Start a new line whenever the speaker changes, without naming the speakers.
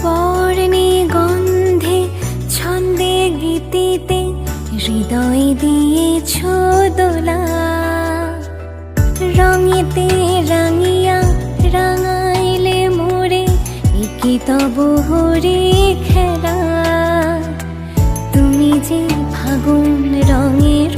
বর্ণে গন্ধে ছন্দে গীতিতে হৃদয় দিয়েছ দোলা, রঙেতে রাঙিয়া রাঙাইলে মোরে একি তব হরে খেলা। তুমি যে ফাগুন রঙের